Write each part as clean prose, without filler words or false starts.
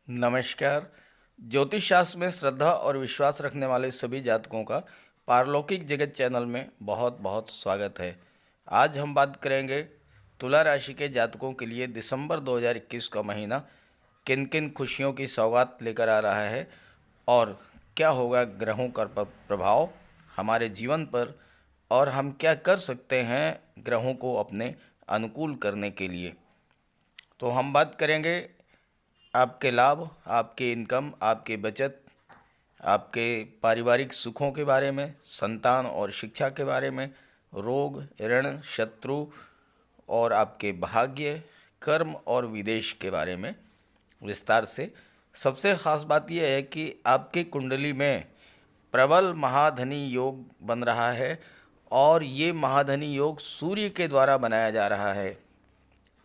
नमस्कार। ज्योतिष शास्त्र में श्रद्धा और विश्वास रखने वाले सभी जातकों का पारलौकिक जगत चैनल में बहुत बहुत स्वागत है। आज हम बात करेंगे तुला राशि के जातकों के लिए दिसंबर 2021 का महीना किन किन खुशियों की सौगात लेकर आ रहा है और क्या होगा ग्रहों का प्रभाव हमारे जीवन पर, और हम क्या कर सकते हैं ग्रहों को अपने अनुकूल करने के लिए। तो हम बात करेंगे आपके लाभ, आपके इनकम, आपके बचत, आपके पारिवारिक सुखों के बारे में, संतान और शिक्षा के बारे में, रोग, ऋण, शत्रु और आपके भाग्य, कर्म और विदेश के बारे में विस्तार से। सबसे ख़ास बात यह है कि आपकी कुंडली में प्रबल महाधनी योग बन रहा है और ये महाधनी योग सूर्य के द्वारा बनाया जा रहा है।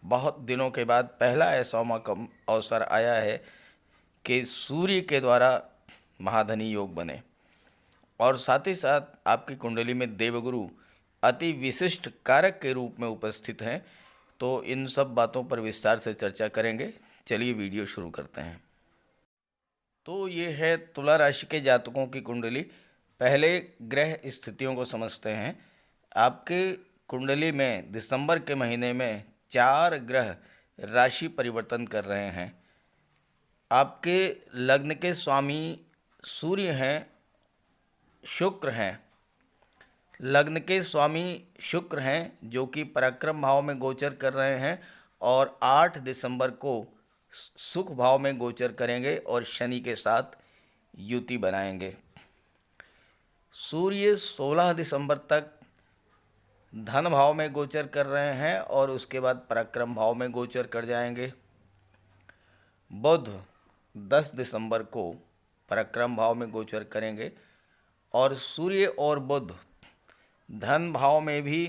बहुत दिनों के बाद पहला ऐसा मौका अवसर आया है कि सूर्य के द्वारा महाधनी योग बने, और साथ ही साथ आपकी कुंडली में देवगुरु अति विशिष्ट कारक के रूप में उपस्थित हैं। तो इन सब बातों पर विस्तार से चर्चा करेंगे। चलिए वीडियो शुरू करते हैं। तो ये है तुला राशि के जातकों की कुंडली। पहले ग्रह स्थितियों को समझते हैं। आपके कुंडली में दिसंबर के महीने में 4 ग्रह राशि परिवर्तन कर रहे हैं। आपके लग्न के स्वामी सूर्य हैं, शुक्र हैं। लग्न के स्वामी शुक्र हैं जो कि पराक्रम भाव में गोचर कर रहे हैं और 8 दिसंबर को सुख भाव में गोचर करेंगे और शनि के साथ युति बनाएंगे। सूर्य 16 दिसंबर तक धन भाव में गोचर कर रहे हैं और उसके बाद पराक्रम भाव में गोचर कर जाएंगे। बुध 10 दिसंबर को पराक्रम भाव में गोचर करेंगे और सूर्य और बुध धन भाव में भी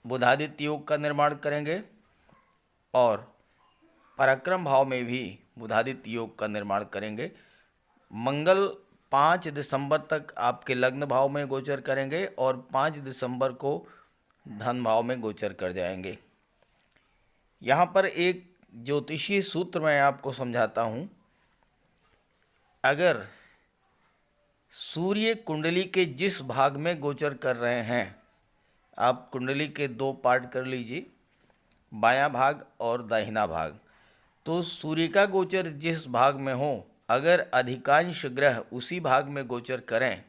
बुधादित्य योग का निर्माण करेंगे और पराक्रम भाव में भी बुधादित्य योग का निर्माण करेंगे। मंगल 5 दिसंबर तक आपके लग्न भाव में गोचर करेंगे और 5 दिसंबर को धन भाव में गोचर कर जाएंगे। यहाँ पर एक ज्योतिषीय सूत्र मैं आपको समझाता हूँ। अगर सूर्य कुंडली के जिस भाग में गोचर कर रहे हैं, आप कुंडली के 2 पार्ट कर लीजिए, बायां भाग और दाहिना भाग। तो सूर्य का गोचर जिस भाग में हो, अगर अधिकांश ग्रह उसी भाग में गोचर करें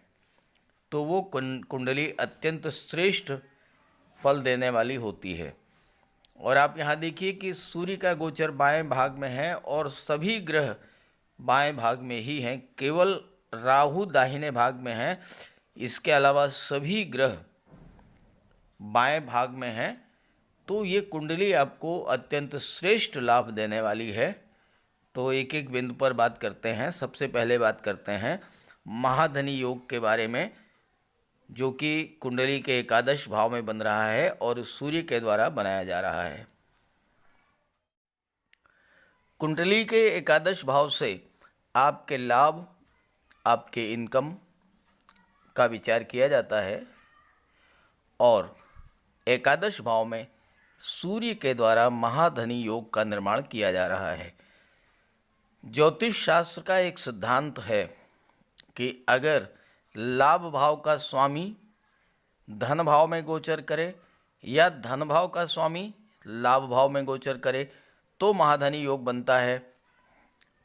तो वो कुंडली अत्यंत श्रेष्ठ फल देने वाली होती है। और आप यहाँ देखिए कि सूर्य का गोचर बाएं भाग में है और सभी ग्रह बाएं भाग में ही हैं, केवल राहु दाहिने भाग में है। इसके अलावा सभी ग्रह बाएं भाग में हैं। तो ये कुंडली आपको अत्यंत श्रेष्ठ लाभ देने वाली है। तो एक एक बिंदु पर बात करते हैं। सबसे पहले बात करते हैं महाधनी योग के बारे में, जो कि कुंडली के एकादश भाव में बन रहा है और सूर्य के द्वारा बनाया जा रहा है। कुंडली के एकादश भाव से आपके लाभ, आपके इनकम का विचार किया जाता है और एकादश भाव में सूर्य के द्वारा महाधनी योग का निर्माण किया जा रहा है। ज्योतिष शास्त्र का एक सिद्धांत है कि अगर लाभ भाव का स्वामी धन भाव में गोचर करे या धन भाव का स्वामी लाभ भाव में गोचर करे तो महाधनी योग बनता है।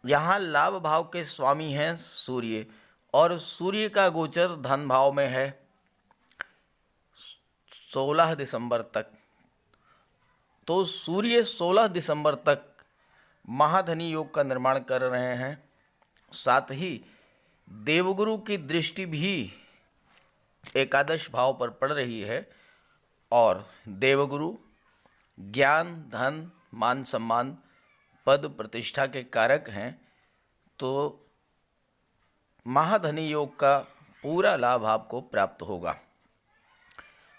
यहाँ लाभ भाव के स्वामी हैं सूर्य और सूर्य का गोचर धन भाव में है 16 दिसंबर तक। तो सूर्य 16 दिसंबर तक महाधनी योग का निर्माण कर रहे हैं। साथ ही देवगुरु की दृष्टि भी एकादश भाव पर पड़ रही है और देवगुरु ज्ञान, धन, मान सम्मान, पद प्रतिष्ठा के कारक हैं। तो महाधनी योग का पूरा लाभ आपको प्राप्त होगा।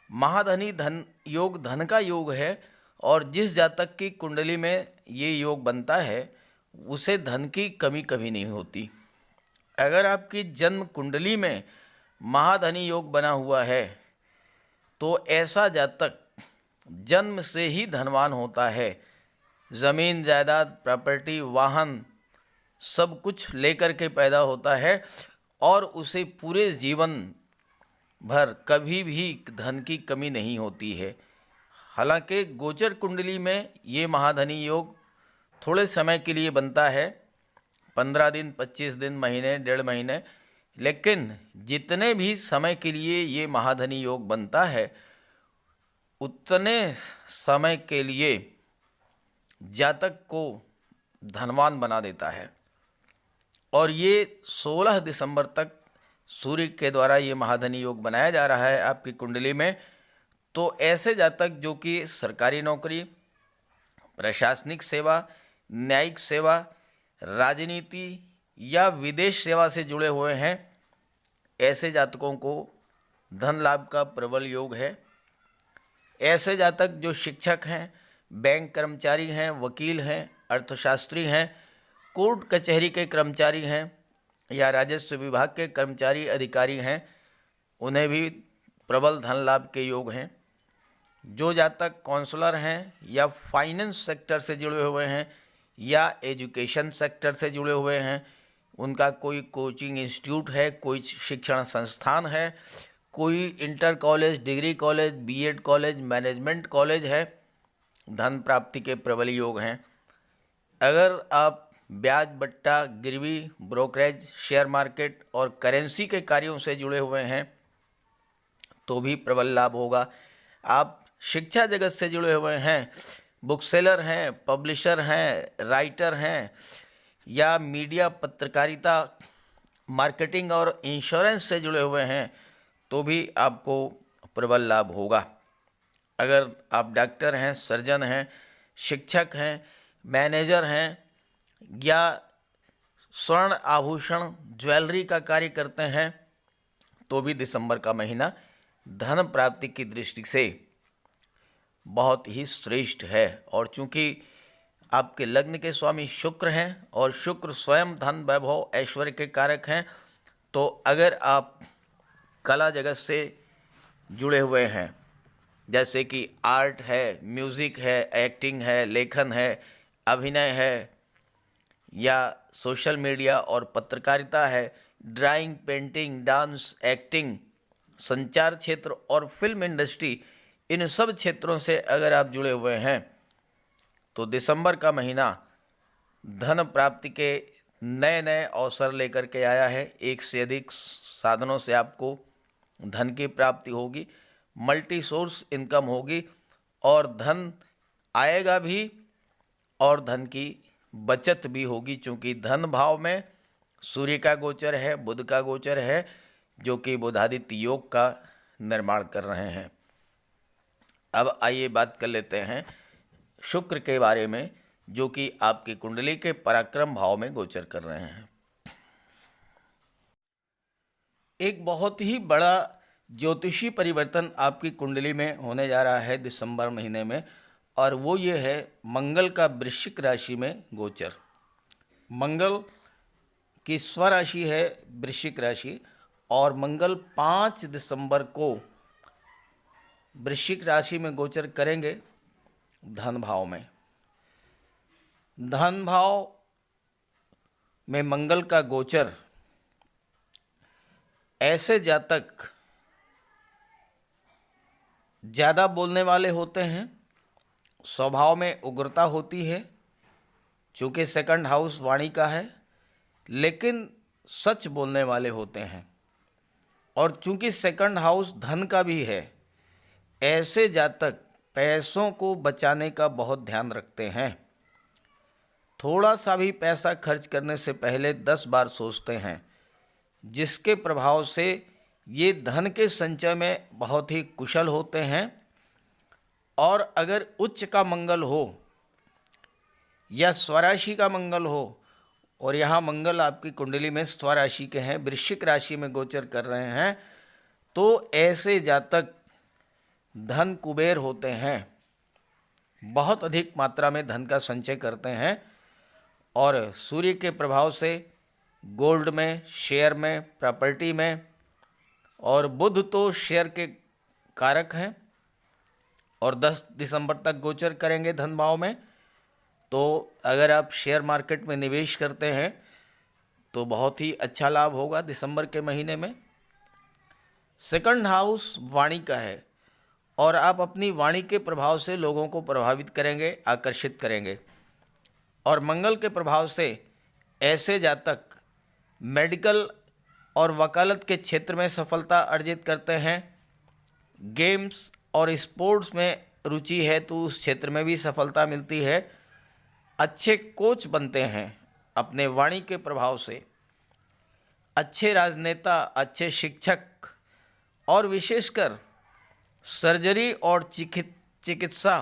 महाधनी धन योग धन का योग है और जिस जातक की कुंडली में ये योग बनता है उसे धन की कमी कभी नहीं होती। अगर आपकी जन्म कुंडली में महाधनी योग बना हुआ है तो ऐसा जातक जन्म से ही धनवान होता है। ज़मीन जायदाद, प्रॉपर्टी, वाहन सब कुछ लेकर के पैदा होता है और उसे पूरे जीवन भर कभी भी धन की कमी नहीं होती है। हालांकि गोचर कुंडली में ये महाधनी योग थोड़े समय के लिए बनता है, 15 दिन, 25 दिन, महीने, 1.5 महीने, लेकिन जितने भी समय के लिए ये महाधनी योग बनता है उतने समय के लिए जातक को धनवान बना देता है। और ये 16 दिसंबर तक सूर्य के द्वारा ये महाधनी योग बनाया जा रहा है आपकी कुंडली में। तो ऐसे जातक जो कि सरकारी नौकरी, प्रशासनिक सेवा, न्यायिक सेवा, राजनीति या विदेश सेवा से जुड़े हुए हैं, ऐसे जातकों को धन लाभ का प्रबल योग है। ऐसे जातक जो शिक्षक हैं, बैंक कर्मचारी हैं, वकील हैं, अर्थशास्त्री हैं, कोर्ट कचहरी के कर्मचारी हैं या राजस्व विभाग के कर्मचारी अधिकारी हैं, उन्हें भी प्रबल धन लाभ के योग हैं। जो जातक काउंसलर हैं या फाइनेंस सेक्टर से जुड़े हुए हैं या एजुकेशन सेक्टर से जुड़े हुए हैं, उनका कोई कोचिंग इंस्टीट्यूट है, कोई शिक्षण संस्थान है, कोई inter college, degree college, BEd college, management college है, धन प्राप्ति के प्रबल योग हैं। अगर आप ब्याज बट्टा, गिरवी, ब्रोकरेज, शेयर मार्केट और करेंसी के कार्यों से जुड़े हुए हैं तो भी प्रबल लाभ होगा। आप शिक्षा जगत से जुड़े हुए हैं, बुक सेलर हैं, पब्लिशर हैं, राइटर हैं या मीडिया, पत्रकारिता, मार्केटिंग और इंश्योरेंस से जुड़े हुए हैं तो भी आपको प्रबल लाभ होगा। अगर आप डॉक्टर हैं, सर्जन हैं, शिक्षक हैं, मैनेजर हैं या स्वर्ण आभूषण, ज्वेलरी का कार्य करते हैं तो भी दिसंबर का महीना धन प्राप्ति की दृष्टि से बहुत ही श्रेष्ठ है। और चूंकि आपके लग्न के स्वामी शुक्र हैं और शुक्र स्वयं धन, वैभव, ऐश्वर्य के कारक हैं, तो अगर आप कला जगत से जुड़े हुए हैं, जैसे कि आर्ट है, म्यूज़िक है, एक्टिंग है, लेखन है, अभिनय है या सोशल मीडिया और पत्रकारिता है, ड्राइंग, पेंटिंग, डांस, एक्टिंग, संचार क्षेत्र और फिल्म इंडस्ट्री, इन सब क्षेत्रों से अगर आप जुड़े हुए हैं तो दिसंबर का महीना धन प्राप्ति के नए नए अवसर लेकर के आया है। एक से अधिक साधनों से आपको धन की प्राप्ति होगी, मल्टी सोर्स इनकम होगी और धन आएगा भी और धन की बचत भी होगी। चूँकि धन भाव में सूर्य का गोचर है, बुध का गोचर है, जो कि बुधादित्य योग का निर्माण कर रहे हैं। अब आइए बात कर लेते हैं शुक्र के बारे में, जो कि आपकी कुंडली के पराक्रम भाव में गोचर कर रहे हैं। एक बहुत ही बड़ा ज्योतिषी परिवर्तन आपकी कुंडली में होने जा रहा है दिसंबर महीने में, और वो ये है मंगल का वृश्चिक राशि में गोचर। मंगल की स्वराशि है वृश्चिक राशि और मंगल 5 दिसंबर को वृश्चिक राशि में गोचर करेंगे धन भाव में। धन भाव में मंगल का गोचर ऐसे जातक ज़्यादा बोलने वाले होते हैं, स्वभाव में उग्रता होती है, चूँकि सेकंड हाउस वाणी का है, लेकिन सच बोलने वाले होते हैं। और चूँकि सेकंड हाउस धन का भी है, ऐसे जातक पैसों को बचाने का बहुत ध्यान रखते हैं। थोड़ा सा भी पैसा खर्च करने से पहले 10 बार सोचते हैं, जिसके प्रभाव से ये धन के संचय में बहुत ही कुशल होते हैं। और अगर उच्च का मंगल हो या स्वराशि का मंगल हो, और यहाँ मंगल आपकी कुंडली में स्वराशि के हैं, वृश्चिक राशि में गोचर कर रहे हैं, तो ऐसे जातक धन कुबेर होते हैं, बहुत अधिक मात्रा में धन का संचय करते हैं। और सूर्य के प्रभाव से गोल्ड में, शेयर में, प्रॉपर्टी में, और बुध तो शेयर के कारक हैं और 10 दिसंबर तक गोचर करेंगे धन भाव में, तो अगर आप शेयर मार्केट में निवेश करते हैं तो बहुत ही अच्छा लाभ होगा दिसंबर के महीने में। सेकंड हाउस वाणी का है और आप अपनी वाणी के प्रभाव से लोगों को प्रभावित करेंगे, आकर्षित करेंगे। और मंगल के प्रभाव से ऐसे जातक मेडिकल और वकालत के क्षेत्र में सफलता अर्जित करते हैं। गेम्स और स्पोर्ट्स में रुचि है तो उस क्षेत्र में भी सफलता मिलती है। अच्छे कोच बनते हैं अपने वाणी के प्रभाव से। अच्छे राजनेता, अच्छे शिक्षक और विशेषकर सर्जरी और चिकित्सा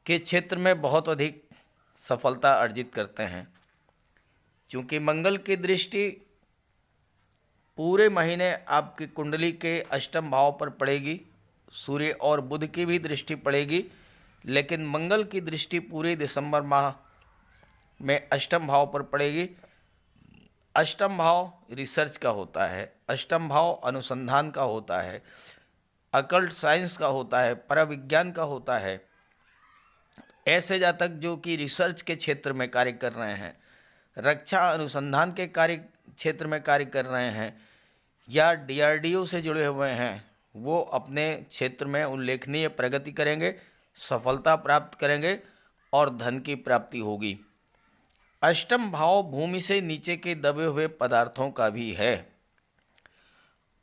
के क्षेत्र में बहुत अधिक सफलता अर्जित करते हैं। क्योंकि मंगल की दृष्टि पूरे महीने आपकी कुंडली के अष्टम भाव पर पड़ेगी, सूर्य और बुध की भी दृष्टि पड़ेगी, लेकिन मंगल की दृष्टि पूरे दिसंबर माह में अष्टम भाव पर पड़ेगी। अष्टम भाव रिसर्च का होता है, अष्टम भाव अनुसंधान का होता है, अकल्ट साइंस का होता है, पराविज्ञान का होता है। ऐसे जातक जो कि रिसर्च के क्षेत्र में कार्य कर रहे हैं, रक्षा अनुसंधान के कार्य क्षेत्र में कार्य कर रहे हैं या DRDO से जुड़े हुए हैं, वो अपने क्षेत्र में उल्लेखनीय प्रगति करेंगे, सफलता प्राप्त करेंगे और धन की प्राप्ति होगी। अष्टम भाव भूमि से नीचे के दबे हुए पदार्थों का भी है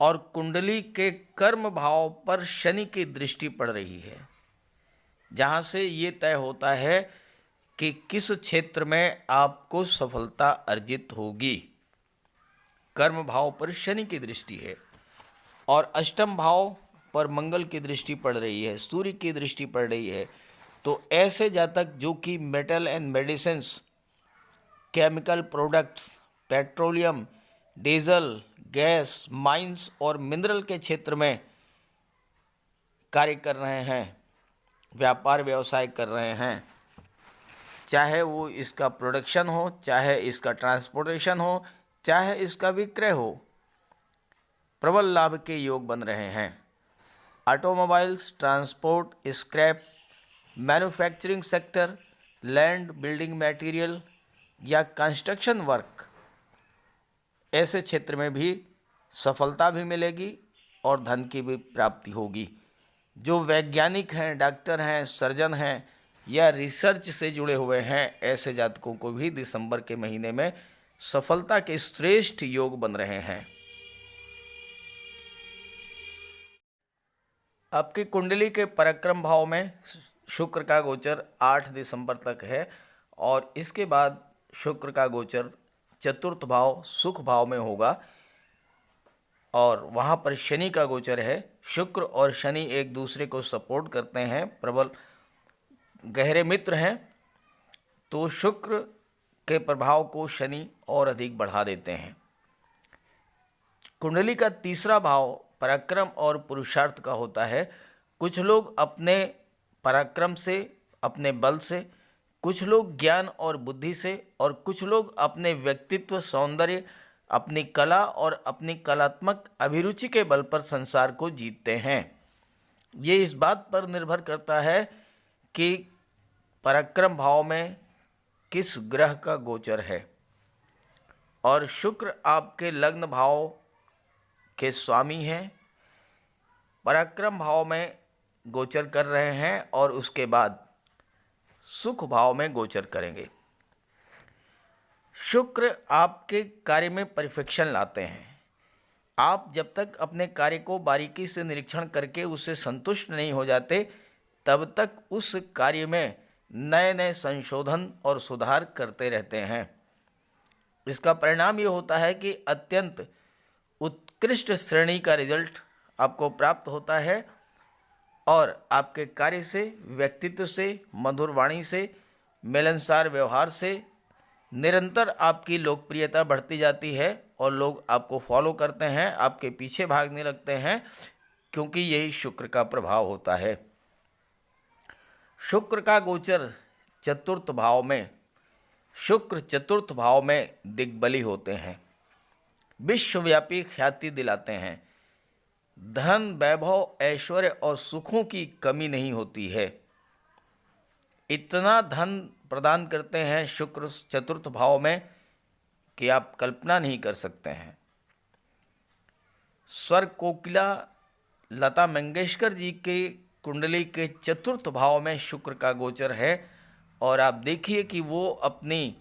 और कुंडली के कर्म भाव पर शनि की दृष्टि पड़ रही है, जहाँ से ये तय होता है कि किस क्षेत्र में आपको सफलता अर्जित होगी। कर्म भाव पर शनि की दृष्टि है और अष्टम भाव पर मंगल की दृष्टि पड़ रही है, सूर्य की दृष्टि पड़ रही है। तो ऐसे जातक जो कि metal and medicines, chemical products, petroleum, diesel, gas, mines और मिनरल के क्षेत्र में कार्य कर रहे हैं, व्यापार व्यवसाय कर रहे हैं, चाहे वो इसका प्रोडक्शन हो, चाहे इसका ट्रांसपोर्टेशन हो, चाहे इसका विक्रय हो, प्रबल लाभ के योग बन रहे हैं। Automobiles, transport, scrap, manufacturing sector, land, building material या कंस्ट्रक्शन वर्क, ऐसे क्षेत्र में भी सफलता भी मिलेगी और धन की भी प्राप्ति होगी। जो वैज्ञानिक हैं, डॉक्टर हैं, सर्जन हैं या रिसर्च से जुड़े हुए हैं, ऐसे जातकों को भी दिसंबर के महीने में सफलता के श्रेष्ठ योग बन रहे हैं। आपकी कुंडली के पराक्रम भाव में शुक्र का गोचर 8 दिसंबर तक है और इसके बाद शुक्र का गोचर चतुर्थ भाव सुख भाव में होगा और वहाँ पर शनि का गोचर है। शुक्र और शनि एक दूसरे को सपोर्ट करते हैं, प्रबल गहरे मित्र हैं, तो शुक्र के प्रभाव को शनि और अधिक बढ़ा देते हैं। कुंडली का तीसरा भाव पराक्रम और पुरुषार्थ का होता है। कुछ लोग अपने पराक्रम से, अपने बल से, कुछ लोग ज्ञान और बुद्धि से और कुछ लोग अपने व्यक्तित्व, सौंदर्य, अपनी कला और अपनी कलात्मक अभिरुचि के बल पर संसार को जीतते हैं। ये इस बात पर निर्भर करता है कि पराक्रम भाव में किस ग्रह का गोचर है। और शुक्र आपके लग्न भाव के स्वामी हैं, पराक्रम भाव में गोचर कर रहे हैं और उसके बाद सुख भाव में गोचर करेंगे। शुक्र आपके कार्य में परफेक्शन लाते हैं। आप जब तक अपने कार्य को बारीकी से निरीक्षण करके उससे संतुष्ट नहीं हो जाते, तब तक उस कार्य में नए नए संशोधन और सुधार करते रहते हैं। इसका परिणाम ये होता है कि अत्यंत उत्कृष्ट श्रेणी का रिजल्ट आपको प्राप्त होता है और आपके कार्य से, व्यक्तित्व से, मधुर वाणी से, मिलनसार व्यवहार से निरंतर आपकी लोकप्रियता बढ़ती जाती है और लोग आपको फॉलो करते हैं, आपके पीछे भागने लगते हैं, क्योंकि यही शुक्र का प्रभाव होता है। शुक्र का गोचर चतुर्थ भाव में, शुक्र चतुर्थ भाव में दिग्बली होते हैं, विश्वव्यापी ख्याति दिलाते हैं। धन, वैभव, ऐश्वर्य और सुखों की कमी नहीं होती है। इतना धन प्रदान करते हैं शुक्र चतुर्थ भाव में कि आप कल्पना नहीं कर सकते हैं। स्वर कोकिला लता मंगेशकर जी के कुंडली के चतुर्थ भाव में शुक्र का गोचर है और आप देखिए कि वो अपनी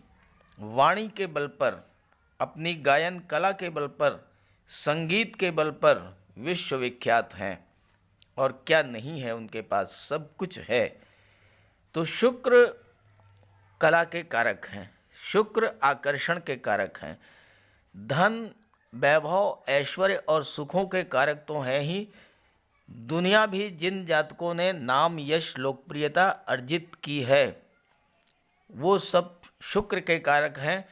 वाणी के बल पर, अपनी गायन कला के बल पर, संगीत के बल पर विश्वविख्यात हैं और क्या नहीं है उनके पास, सब कुछ है। तो शुक्र कला के कारक हैं, शुक्र आकर्षण के कारक हैं, धन वैभव ऐश्वर्य और सुखों के कारक तो हैं ही। दुनिया भी जिन जातकों ने नाम यश लोकप्रियता अर्जित की है वो सब शुक्र के कारक हैं,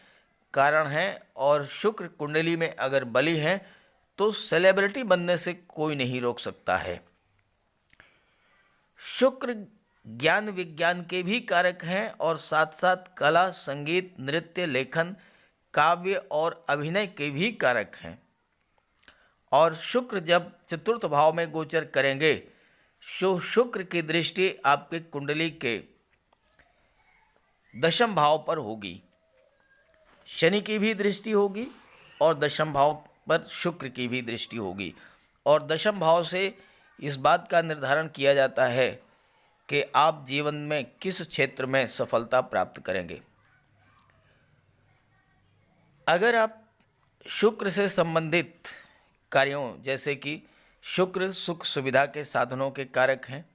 कारण हैं। और शुक्र कुंडली में अगर बली हैं तो सेलिब्रिटी बनने से कोई नहीं रोक सकता है। शुक्र ज्ञान विज्ञान के भी कारक हैं और साथ साथ कला संगीत नृत्य लेखन काव्य और अभिनय के भी कारक हैं। और शुक्र जब चतुर्थ भाव में गोचर करेंगे तो शुक्र की दृष्टि आपके कुंडली के दशम भाव पर होगी, शनि की भी दृष्टि होगी और दशम भाव पर शुक्र की भी दृष्टि होगी। और दशम भाव से इस बात का निर्धारण किया जाता है कि आप जीवन में किस क्षेत्र में सफलता प्राप्त करेंगे। अगर आप शुक्र से संबंधित कार्यों जैसे कि शुक्र सुख सुविधा के साधनों के कारक हैं,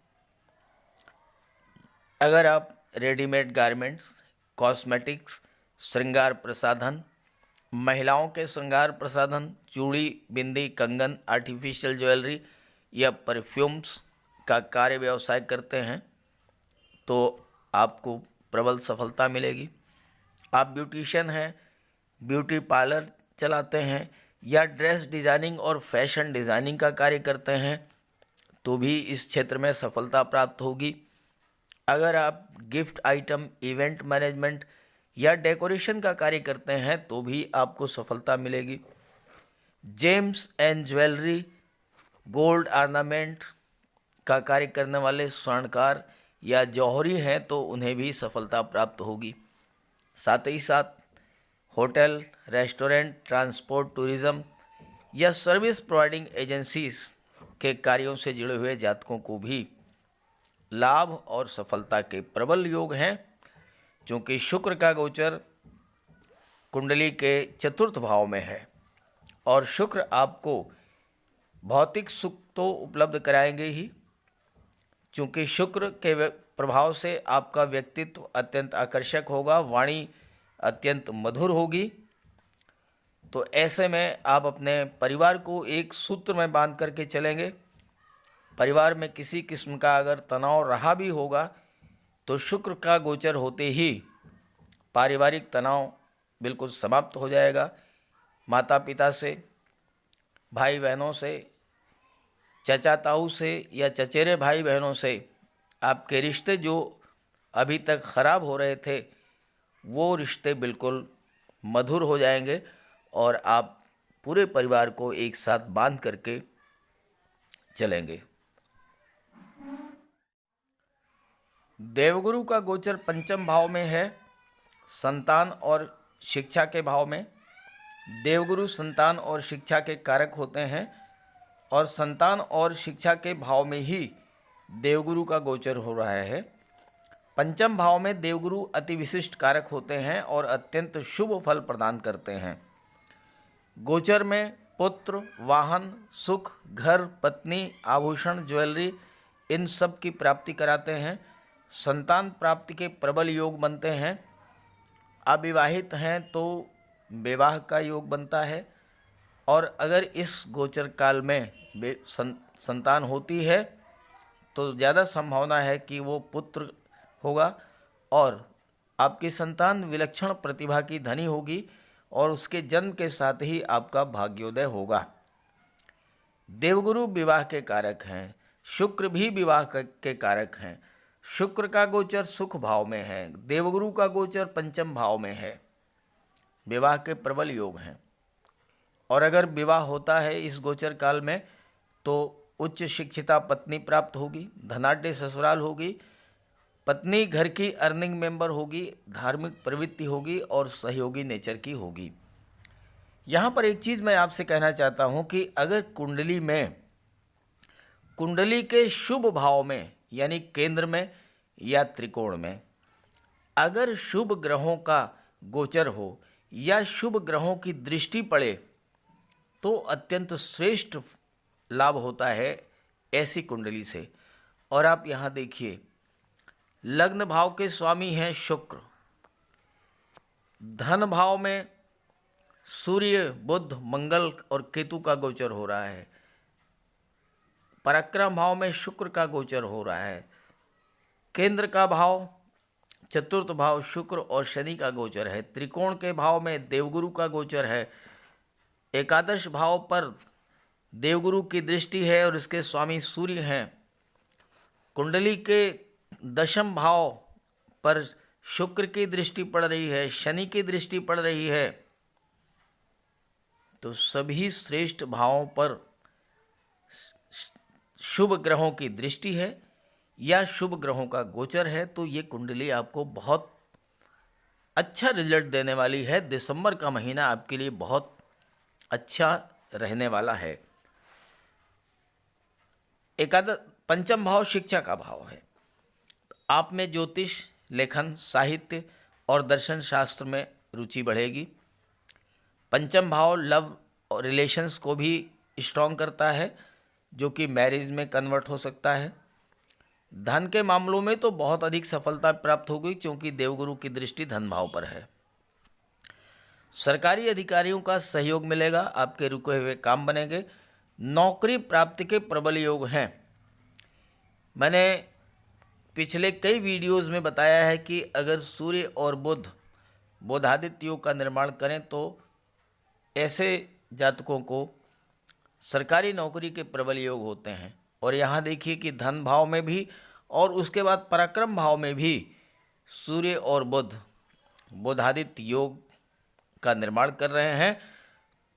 अगर आप रेडीमेड गारमेंट्स, कॉस्मेटिक्स, श्रृंगार प्रसाधन, महिलाओं के श्रृंगार प्रसाधन, चूड़ी बिंदी कंगन, आर्टिफिशियल ज्वेलरी या परफ्यूम्स का कार्य व्यवसाय करते हैं तो आपको प्रबल सफलता मिलेगी। आप ब्यूटिशियन हैं, ब्यूटी पार्लर चलाते हैं या ड्रेस डिज़ाइनिंग और फैशन डिज़ाइनिंग का कार्य करते हैं तो भी इस क्षेत्र में सफलता प्राप्त होगी। अगर आप गिफ्ट आइटम, इवेंट मैनेजमेंट या डेकोरेशन का कार्य करते हैं तो भी आपको सफलता मिलेगी। James and jewellery, gold ornament का कार्य करने वाले स्वर्णकार या जौहरी हैं तो उन्हें भी सफलता प्राप्त होगी। साथ ही साथ होटल, रेस्टोरेंट, ट्रांसपोर्ट, टूरिज़्म या सर्विस प्रोवाइडिंग एजेंसीज के कार्यों से जुड़े हुए जातकों को भी लाभ और सफलता के प्रबल योग हैं। क्योंकि शुक्र का गोचर कुंडली के चतुर्थ भाव में है और शुक्र आपको भौतिक सुख तो उपलब्ध कराएंगे ही, क्योंकि शुक्र के प्रभाव से आपका व्यक्तित्व अत्यंत आकर्षक होगा, वाणी अत्यंत मधुर होगी। तो ऐसे में आप अपने परिवार को एक सूत्र में बांध करके चलेंगे। परिवार में किसी किस्म का अगर तनाव रहा भी होगा तो शुक्र का गोचर होते ही पारिवारिक तनाव बिल्कुल समाप्त हो जाएगा। माता पिता से, भाई बहनों से, चचा ताऊ से या चचेरे भाई बहनों से आपके रिश्ते जो अभी तक ख़राब हो रहे थे वो रिश्ते बिल्कुल मधुर हो जाएंगे और आप पूरे परिवार को एक साथ बांध करके चलेंगे। देवगुरु का गोचर पंचम भाव में है, संतान और शिक्षा के भाव में। देवगुरु संतान और शिक्षा के कारक होते हैं और संतान और शिक्षा के भाव में ही देवगुरु का गोचर हो रहा है। पंचम भाव में देवगुरु अति विशिष्ट कारक होते हैं और अत्यंत शुभ फल प्रदान करते हैं। गोचर में पुत्र, वाहन, सुख, घर, पत्नी, आभूषण, ज्वेलरी इन सब की प्राप्ति कराते हैं। संतान प्राप्ति के प्रबल योग बनते हैं। अविवाहित हैं तो विवाह का योग बनता है और अगर इस गोचर काल में संतान होती है तो ज़्यादा संभावना है कि वो पुत्र होगा और आपकी संतान विलक्षण प्रतिभा की धनी होगी और उसके जन्म के साथ ही आपका भाग्योदय होगा। देवगुरु विवाह के कारक हैं, शुक्र भी विवाह के कारक हैं। शुक्र का गोचर सुख भाव में है, देवगुरु का गोचर पंचम भाव में है, विवाह के प्रबल योग हैं। और अगर विवाह होता है इस गोचर काल में तो उच्च शिक्षिता पत्नी प्राप्त होगी, धनाढ्य ससुराल होगी पत्नी घर की अर्निंग मेंबर होगी, धार्मिक प्रवृत्ति होगी और सहयोगी नेचर की होगी। यहाँ पर एक चीज़ मैं आपसे कहना चाहता हूँ कि अगर कुंडली के शुभ भाव में यानी केंद्र में या त्रिकोण में अगर शुभ ग्रहों का गोचर हो या शुभ ग्रहों की दृष्टि पड़े तो अत्यंत श्रेष्ठ लाभ होता है ऐसी कुंडली से। और आप यहाँ देखिए, लग्न भाव के स्वामी हैं शुक्र, धन भाव में सूर्य, बुध, मंगल और केतु का गोचर हो रहा है, पराक्रम भाव में शुक्र का गोचर हो रहा है, केंद्र का भाव चतुर्थ भाव शुक्र और शनि का गोचर है, त्रिकोण के भाव में देवगुरु का गोचर है, एकादश भाव पर देवगुरु की दृष्टि है और इसके स्वामी सूर्य हैं, कुंडली के दशम भाव पर शुक्र की दृष्टि पड़ रही है, शनि की दृष्टि पड़ रही है। तो सभी श्रेष्ठ भावों पर शुभ ग्रहों की दृष्टि है या शुभ ग्रहों का गोचर है, तो ये कुंडली आपको बहुत अच्छा रिजल्ट देने वाली है। दिसंबर का महीना आपके लिए बहुत अच्छा रहने वाला है। पंचम भाव शिक्षा का भाव है। आप में ज्योतिष, लेखन, साहित्य और दर्शन शास्त्र में रुचि बढ़ेगी। पंचम भाव लव और रिलेशंस को भी स्ट्रॉन्ग करता है, जो कि मैरिज में कन्वर्ट हो सकता है। धन के मामलों में तो बहुत अधिक सफलता प्राप्त होगी क्योंकि देवगुरु की दृष्टि धन भाव पर है। सरकारी अधिकारियों का सहयोग मिलेगा, आपके रुके हुए काम बनेंगे। नौकरी प्राप्ति के प्रबल योग हैं। मैंने पिछले कई वीडियोस में बताया है कि अगर सूर्य और बुध बुधादित्य योग का निर्माण करें तो ऐसे जातकों को सरकारी नौकरी के प्रबल योग होते हैं। और यहाँ देखिए कि धन भाव में भी और उसके बाद पराक्रम भाव में भी सूर्य और बुध बुधादित्य योग का निर्माण कर रहे हैं,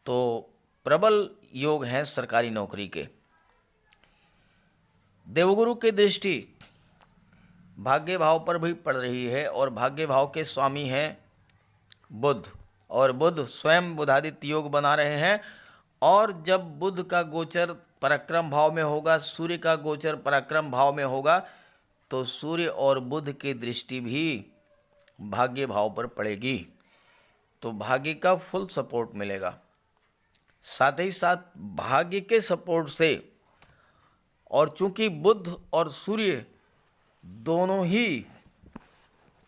तो प्रबल योग हैं सरकारी नौकरी के। देवगुरु की दृष्टि भाग्य भाव पर भी पड़ रही है और भाग्य भाव के स्वामी हैं बुध, और बुध स्वयं बुधादित्य योग बना रहे हैं। और जब बुध का गोचर पराक्रम भाव में होगा, सूर्य का गोचर पराक्रम भाव में होगा, तो सूर्य और बुध की दृष्टि भी भाग्य भाव पर पड़ेगी, तो भाग्य का फुल सपोर्ट मिलेगा। साथ ही साथ भाग्य के सपोर्ट से, और चूंकि बुध और सूर्य दोनों ही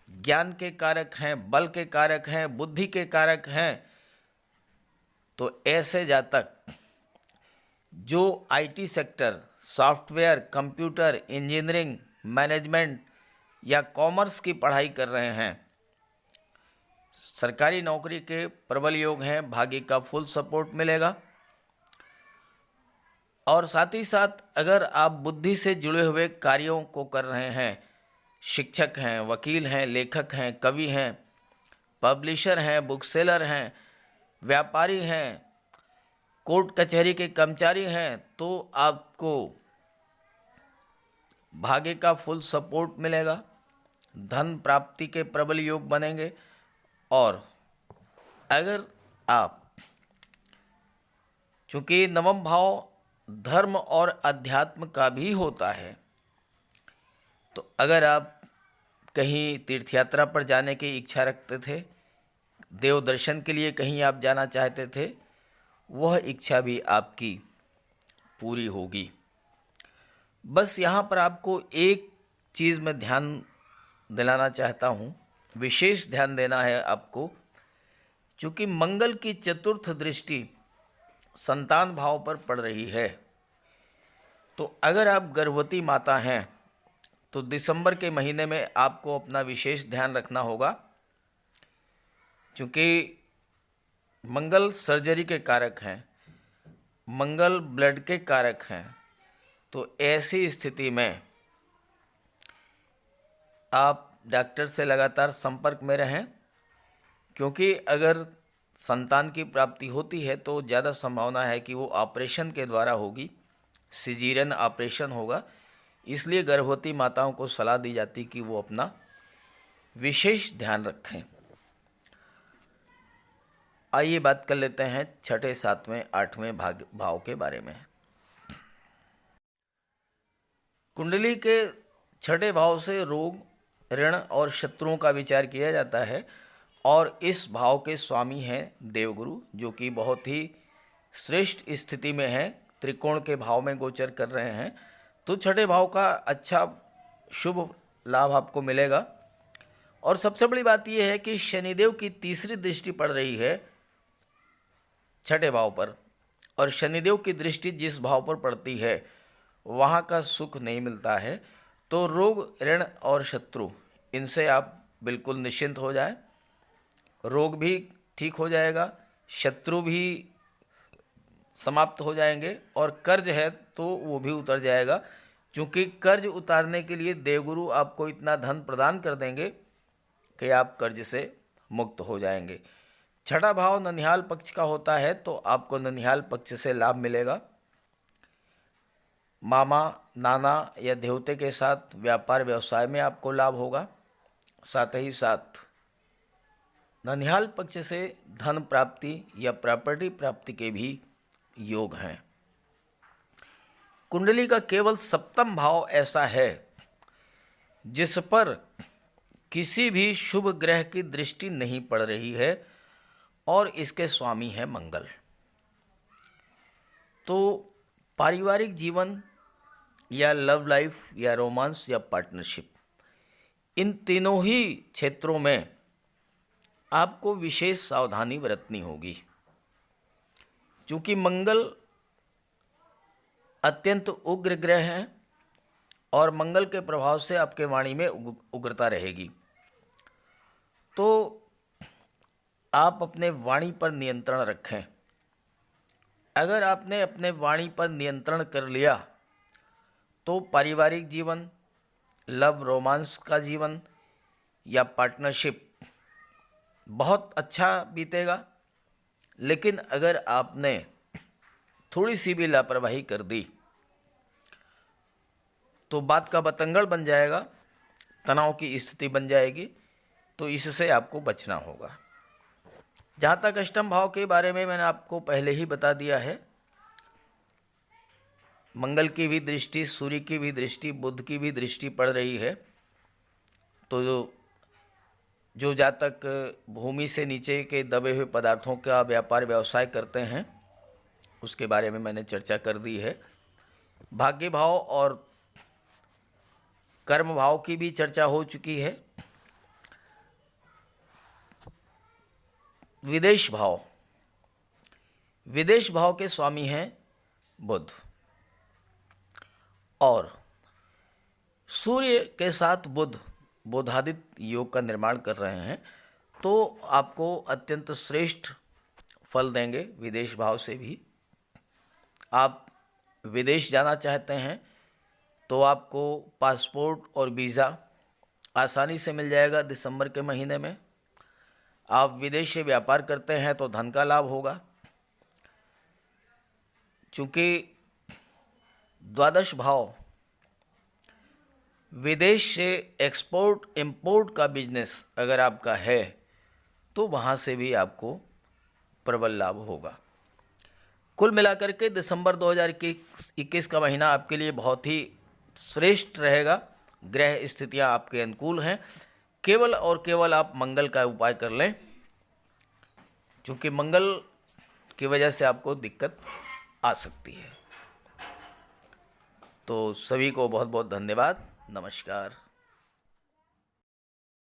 ज्ञान के कारक हैं, बल के कारक हैं, बुद्धि के कारक हैं, तो ऐसे जातक जो IT sector, software, computer, engineering, management या कॉमर्स की पढ़ाई कर रहे हैं, सरकारी नौकरी के प्रबल योग हैं, भाग्य का फुल सपोर्ट मिलेगा। और साथ ही साथ अगर आप बुद्धि से जुड़े हुए कार्यों को कर रहे हैं, शिक्षक हैं, वकील हैं, लेखक हैं, कवि हैं, पब्लिशर हैं, बुक सेलर हैं, व्यापारी हैं, कोर्ट कचहरी के कर्मचारी हैं, तो आपको भाग्य का फुल सपोर्ट मिलेगा, धन प्राप्ति के प्रबल योग बनेंगे। और अगर आप, चूँकि नवम भाव धर्म और अध्यात्म का भी होता है, तो अगर आप कहीं तीर्थ यात्रा पर जाने की इच्छा रखते थे, देव दर्शन के लिए कहीं आप जाना चाहते थे, वह इच्छा भी आपकी पूरी होगी। बस यहाँ पर आपको एक चीज़ में ध्यान दिलाना चाहता हूँ, विशेष ध्यान देना है आपको, क्योंकि मंगल की चतुर्थ दृष्टि संतान भाव पर पड़ रही है। तो अगर आप गर्भवती माता हैं तो दिसंबर के महीने में आपको अपना विशेष ध्यान रखना होगा, क्योंकि मंगल सर्जरी के कारक हैं, मंगल ब्लड के कारक हैं। तो ऐसी स्थिति में आप डॉक्टर से लगातार संपर्क में रहें, क्योंकि अगर संतान की प्राप्ति होती है तो ज़्यादा संभावना है कि वो ऑपरेशन के द्वारा होगी, सिजेरियन ऑपरेशन होगा। इसलिए गर्भवती माताओं को सलाह दी जाती कि वो अपना विशेष ध्यान रखें। आइए बात कर लेते हैं छठे, सातवें, आठवें भाव के बारे में। कुंडली के छठे भाव से रोग, ऋण और शत्रुओं का विचार किया जाता है और इस भाव के स्वामी हैं देवगुरु, जो कि बहुत ही श्रेष्ठ स्थिति में हैं, त्रिकोण के भाव में गोचर कर रहे हैं। तो छठे भाव का अच्छा शुभ लाभ आपको मिलेगा। और सबसे बड़ी बात यह है कि शनिदेव की तीसरी दृष्टि पड़ रही है छठे भाव पर, और शनिदेव की दृष्टि जिस भाव पर पड़ती है वहाँ का सुख नहीं मिलता है। तो रोग, ऋण और शत्रु, इनसे आप बिल्कुल निश्चिंत हो जाएं। रोग भी ठीक हो जाएगा, शत्रु भी समाप्त हो जाएंगे, और कर्ज है तो वो भी उतर जाएगा, क्योंकि कर्ज उतारने के लिए देवगुरु आपको इतना धन प्रदान कर देंगे कि आप कर्ज से मुक्त हो जाएंगे। छठा भाव ननिहाल पक्ष का होता है, तो आपको ननिहाल पक्ष से लाभ मिलेगा। मामा, नाना या देवते के साथ व्यापार व्यवसाय में आपको लाभ होगा। साथ ही साथ ननिहाल पक्ष से धन प्राप्ति या प्रॉपर्टी प्राप्ति के भी योग हैं। कुंडली का केवल सप्तम भाव ऐसा है जिस पर किसी भी शुभ ग्रह की दृष्टि नहीं पड़ रही है, और इसके स्वामी है मंगल। तो पारिवारिक जीवन या लव लाइफ या रोमांस या पार्टनरशिप, इन तीनों ही क्षेत्रों में आपको विशेष सावधानी बरतनी होगी, क्योंकि मंगल अत्यंत उग्र ग्रह हैं और मंगल के प्रभाव से आपके वाणी में उग्रता रहेगी। तो आप अपने वाणी पर नियंत्रण रखें। अगर आपने अपने वाणी पर नियंत्रण कर लिया तो पारिवारिक जीवन, लव रोमांस का जीवन या पार्टनरशिप बहुत अच्छा बीतेगा। लेकिन अगर आपने थोड़ी सी भी लापरवाही कर दी तो बात का बतंगड़ बन जाएगा, तनाव की स्थिति बन जाएगी। तो इससे आपको बचना होगा। जहाँ तक अष्टम भाव के बारे में मैंने आपको पहले ही बता दिया है। मंगल की भी दृष्टि, सूर्य की भी दृष्टि, बुध की भी दृष्टि पड़ रही है। तो जो जातक भूमि से नीचे के दबे हुए पदार्थों का व्यापार व्यवसाय करते हैं, उसके बारे में मैंने चर्चा कर दी है। भाग्य भाव और कर्म भाव की भी चर्चा हो चुकी है। विदेश भाव, विदेश भाव के स्वामी हैं बुध, और सूर्य के साथ बुध बोधादित्य योग का निर्माण कर रहे हैं। तो आपको अत्यंत श्रेष्ठ फल देंगे विदेश भाव से भी। आप विदेश जाना चाहते हैं तो आपको पासपोर्ट और वीज़ा आसानी से मिल जाएगा दिसंबर के महीने में। आप विदेश से व्यापार करते हैं तो धन का लाभ होगा, चूँकि द्वादश भाव विदेश से एक्सपोर्ट इंपोर्ट का बिजनेस अगर आपका है तो वहाँ से भी आपको प्रबल लाभ होगा। कुल मिलाकर के दिसंबर 2021 का महीना आपके लिए बहुत ही श्रेष्ठ रहेगा। ग्रह स्थितियाँ आपके अनुकूल हैं। केवल और केवल आप मंगल का उपाय कर लें, क्योंकि मंगल की वजह से आपको दिक्कत आ सकती है। तो सभी को बहुत बहुत धन्यवाद। नमस्कार।